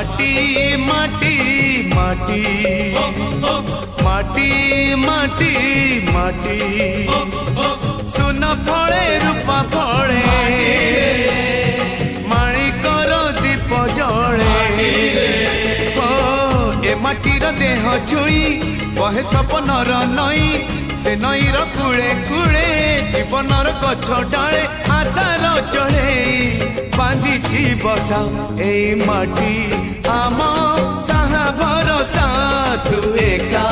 माटी माटी माटी माटी माटी माटी सुन फले रूपा फले माणिकर दीप जले ए माटीर देह छुई बहे सपनर नई से नईर कूले कूले जीवनर गछ डाले आशार चढ़े बांधिची बसा ए माटी आम साहा भरोसा तू एका